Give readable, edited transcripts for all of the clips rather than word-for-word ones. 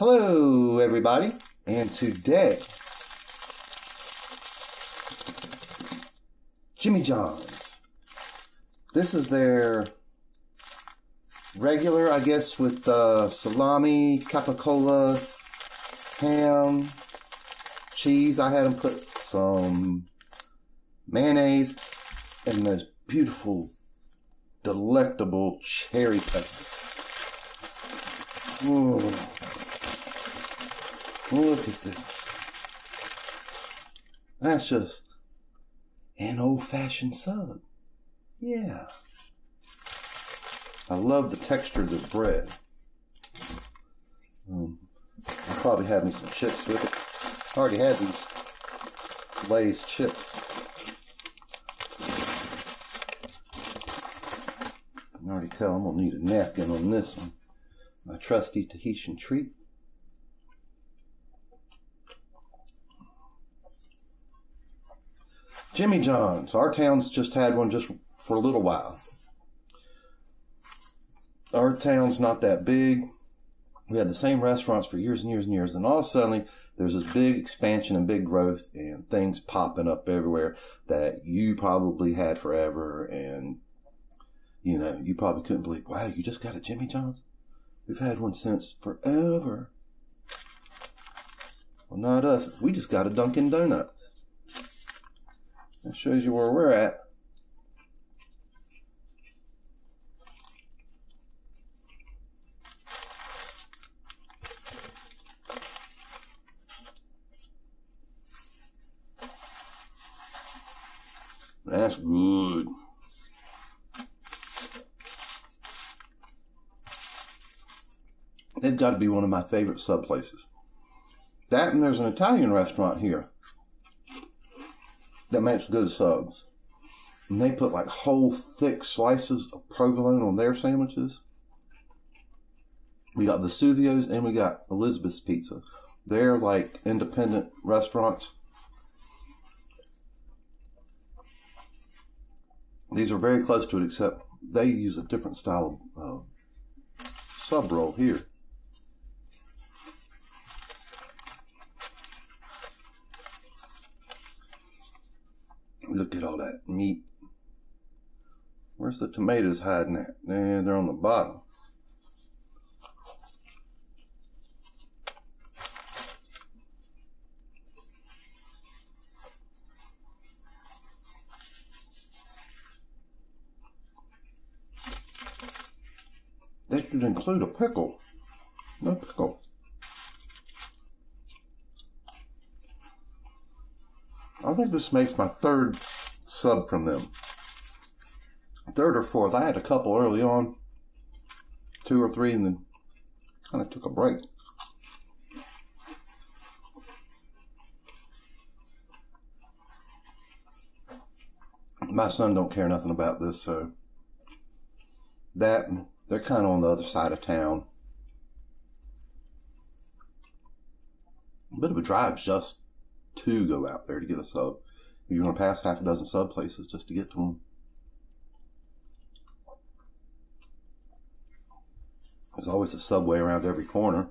Hello, everybody, and today, Jimmy John's. This is their regular, I guess, with salami, capicola, ham, cheese. I had them put some mayonnaise and those beautiful, delectable cherry peppers. Ooh. Look at this. That's just an old-fashioned sub. Yeah. I love the texture of the bread. I'll probably have me some chips with it. I already had these Lay's chips. I can already tell I'm going to need a napkin on this one. My trusty Tahitian treat. Jimmy John's. Our town's just had one just for a little while. Our town's not that big. We had the same restaurants for years and years and years. And all of a sudden, there's this big expansion and big growth and things popping up everywhere that you probably had forever. And, you know, you probably couldn't believe, wow, you just got a Jimmy John's? We've had one since forever. Well, not us. We just got a Dunkin' Donuts. That shows you where we're at. That's good. They've got to be one of my favorite sub places. That, and there's an Italian restaurant here that makes good subs. And they put like whole thick slices of provolone on their sandwiches. We got Vesuvio's and we got Elizabeth's Pizza. They're like independent restaurants. These are very close to it, except they use a different style of sub roll here. Look at all that meat. Where's the tomatoes hiding at? They're on the bottom. They should include a pickle. No pickle. I think this makes my third sub from them. Third or fourth. I had a couple early on. 2 or 3, and then kind of took a break. My son don't care nothing about this, so that, they're kind of on the other side of town. A bit of a drive just to go out there to get a sub. You're going to pass half a dozen sub places just to get to them. There's always a Subway around every corner.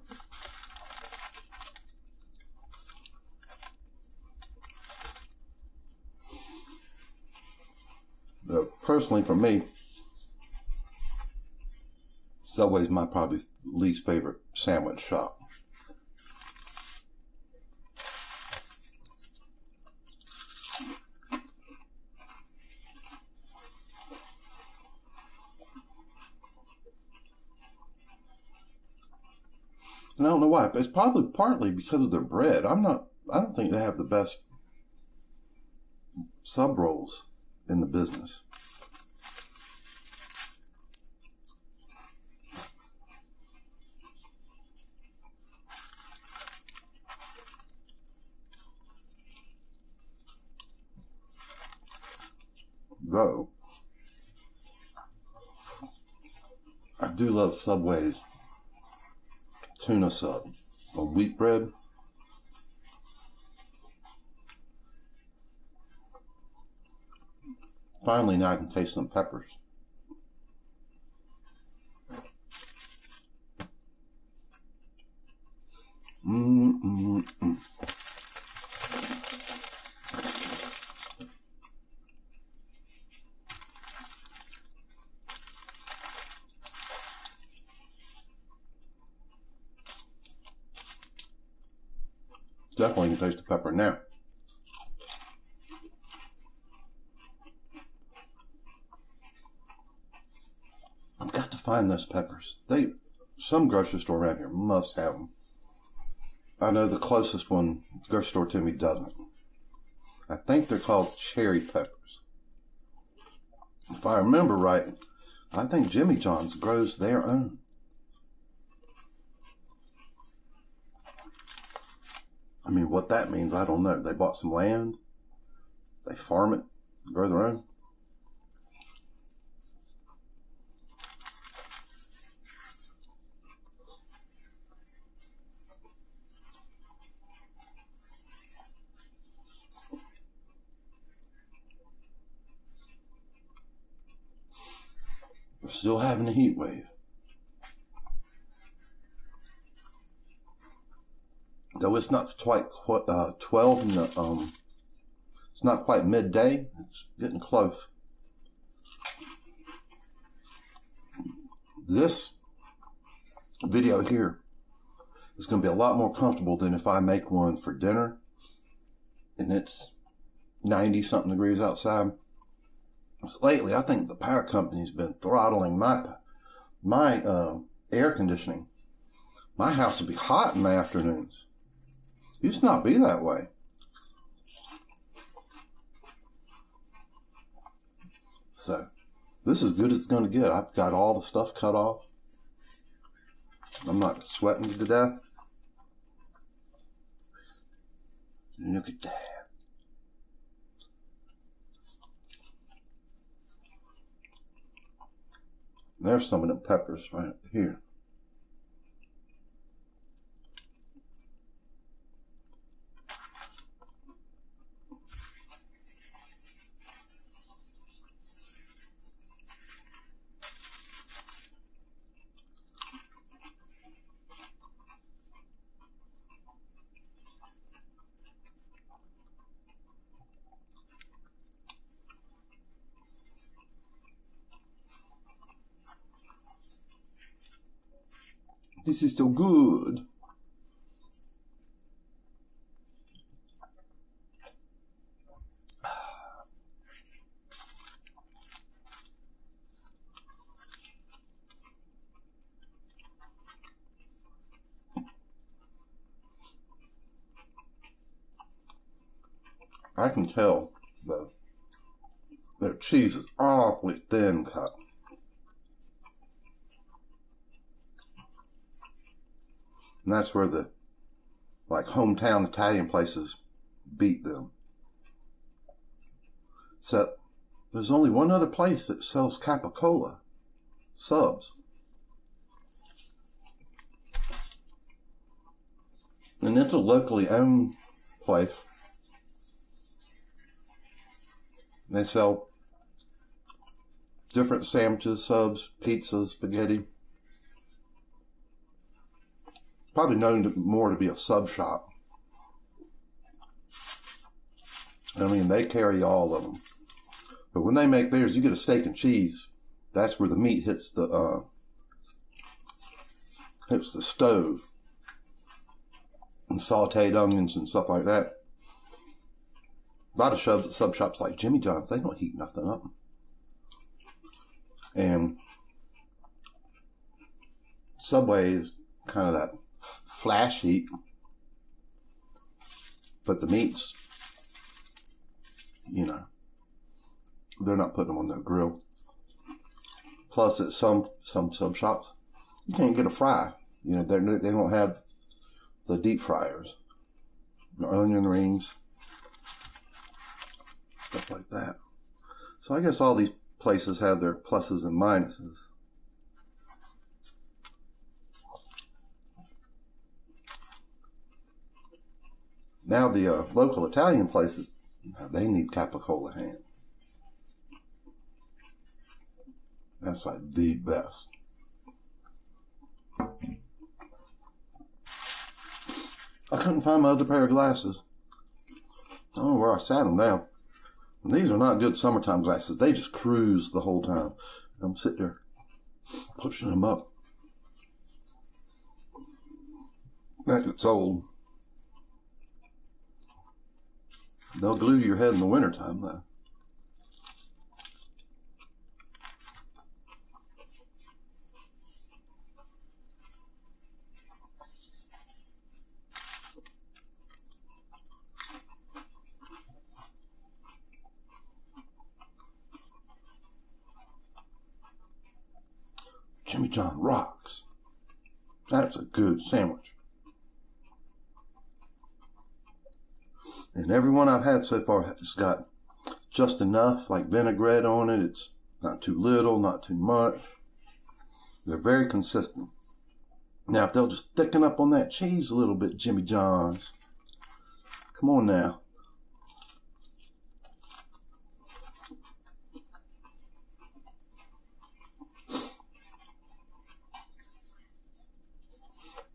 But personally, for me, Subway's my probably least favorite sandwich shop. And I don't know why. It's probably partly because of their bread. I don't think they have the best sub rolls in the business. Though, I do love Subway's tuna sub on wheat bread. Finally, now I can taste some peppers. Definitely can taste the pepper now. I've got to find those peppers. Some grocery store around here must have them. I know the closest one, grocery store to me, doesn't. I think they're called cherry peppers. If I remember right, I think Jimmy John's grows their own. I mean, what that means, I don't know. They bought some land, they farm it, grow their own. We're still having a heat wave. Though it's not quite 12 in the, it's not quite midday. It's getting close. This video here is going to be a lot more comfortable than if I make one for dinner and it's 90 something degrees outside. So lately, I think the power company's been throttling my air conditioning. My house will be hot in the afternoons. It used to not be that way. So, this is good as it's going to get. I've got all the stuff cut off. I'm not sweating to death. Look at that. There's some of them peppers right here. This is so good. I can tell though, their cheese is awfully thin cut. And that's where the, like, hometown Italian places beat them. So, there's only one other place that sells capicola subs. And it's a locally owned place. They sell different sandwiches, subs, pizzas, spaghetti. Probably known more to be a sub shop. I mean, they carry all of them. But when they make theirs, you get a steak and cheese. That's where the meat hits the stove. And sauteed onions and stuff like that. A lot of sub shops like Jimmy John's, they don't heat nothing up. And Subway is kind of that flash heat, but the meats, you know, they're not putting them on the grill. Plus, at some sub shops, you can't get a fry. You know, they don't have the deep fryers, the onion rings, stuff like that. So I guess all these places have their pluses and minuses. Now the local Italian places, they need capicola ham. That's like the best. I couldn't find my other pair of glasses. I don't know where I sat them down. And these are not good summertime glasses. They just cruise the whole time. I'm sitting there pushing them up. That gets old. They'll glue to your head in the wintertime, though. Jimmy John rocks. That's a good sandwich. And every one I've had so far has got just enough, like vinaigrette on it. It's not too little, not too much. They're very consistent. Now, if they'll just thicken up on that cheese a little bit, Jimmy John's. Come on now.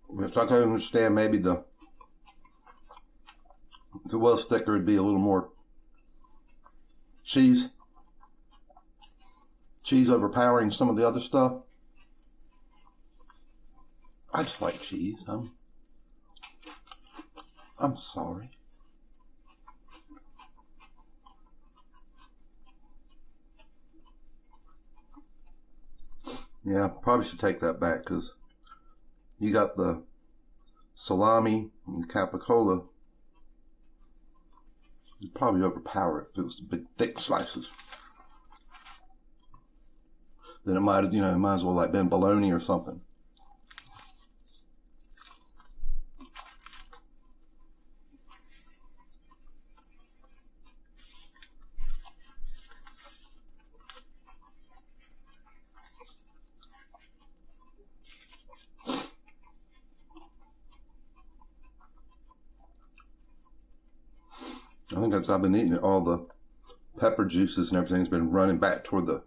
Which I can understand maybe if it was thicker, it'd be a little more cheese overpowering some of the other stuff. I just like cheese. I'm sorry. Yeah, probably should take that back because you got the salami and the capicola. You'd probably overpower it if it was big, thick slices. Then it might as well like been bologna or something. I think as I've been eating it, all the pepper juices and everything's been running back toward the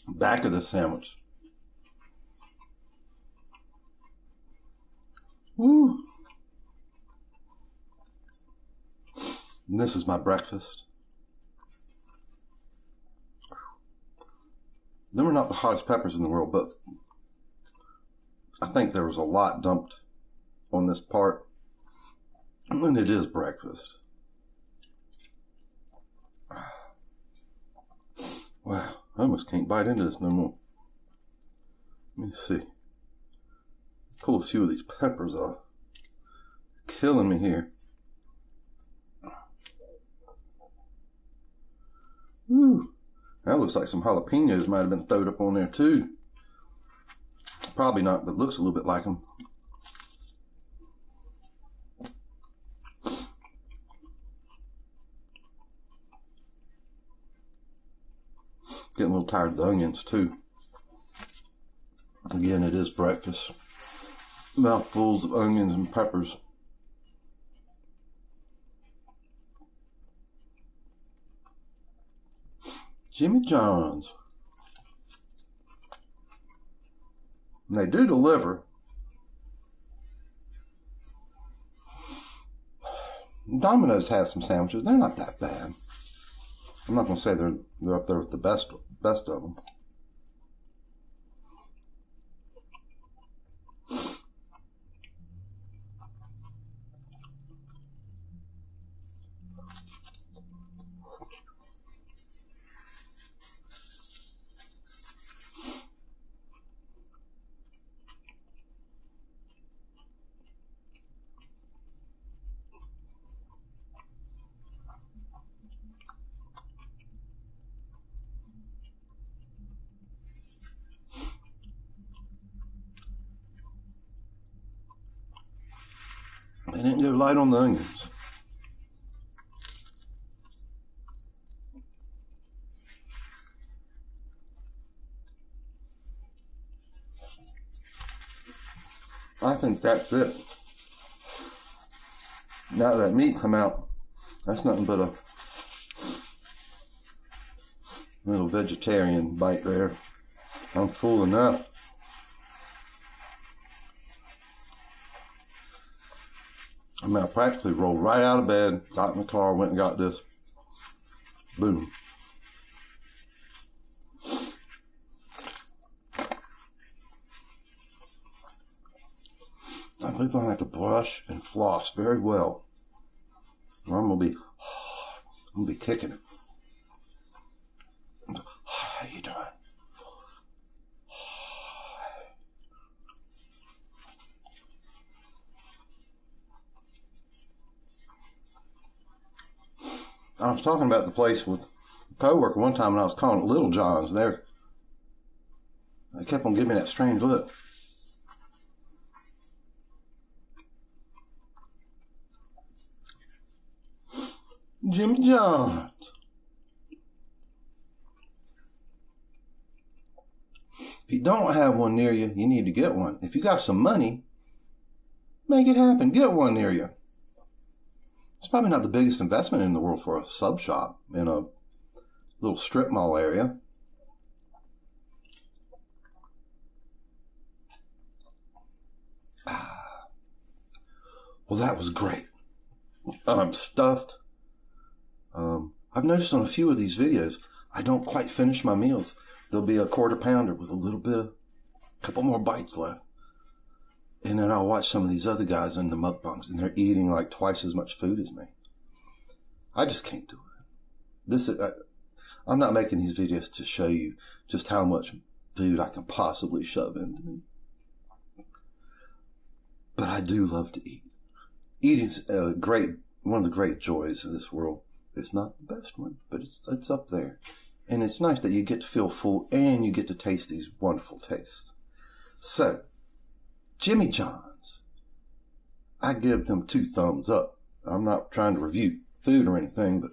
back of the sandwich. Woo! And this is my breakfast. Them are not the hottest peppers in the world, but I think there was a lot dumped on this part. And it is breakfast. Wow, I almost can't bite into this no more. Let me see. Pull a few of these peppers off. Killing me here. Woo. That looks like some jalapenos might have been thrown up on there too. Probably not, but looks a little bit like them. Getting a little tired of the onions too. Again, it is breakfast. Mouthfuls of onions and peppers. Jimmy John's. And they do deliver. Domino's has some sandwiches. They're not that bad. I'm not going to say they're up there with the best of them. They didn't go light on the onions. I think that's it. Now that meat come out, that's nothing but a little vegetarian bite there. I'm full enough. I mean, I practically rolled right out of bed, got in the car, went and got this. Boom. I believe I have to brush and floss very well, or I'm gonna be kicking it. How you doing? I was talking about the place with a coworker one time, and I was calling it Little John's. They kept on giving me that strange look. Jimmy John's. If you don't have one near you, you need to get one. If you got some money, make it happen. Get one near you. It's probably not the biggest investment in the world for a sub shop in a little strip mall area. Well, that was great. I'm stuffed. I've noticed on a few of these videos, I don't quite finish my meals. There'll be a quarter pounder with a couple more bites left. And then I'll watch some of these other guys in the mukbangs, and they're eating like twice as much food as me. I just can't do it. I'm not making these videos to show you just how much food I can possibly shove into me. But I do love to eat. Eating's one of the great joys of this world. It's not the best one, but it's up there. And it's nice that you get to feel full and you get to taste these wonderful tastes. So, Jimmy John's, I give them 2 thumbs up. I'm not trying to review food or anything, but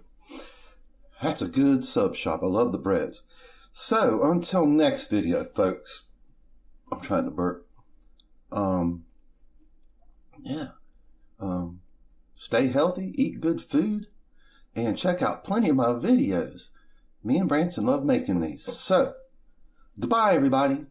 that's a good sub shop. I love the breads. So, until next video, folks, I'm trying to burp. Stay healthy, eat good food, and check out plenty of my videos. Me and Branson love making these. So, goodbye, everybody.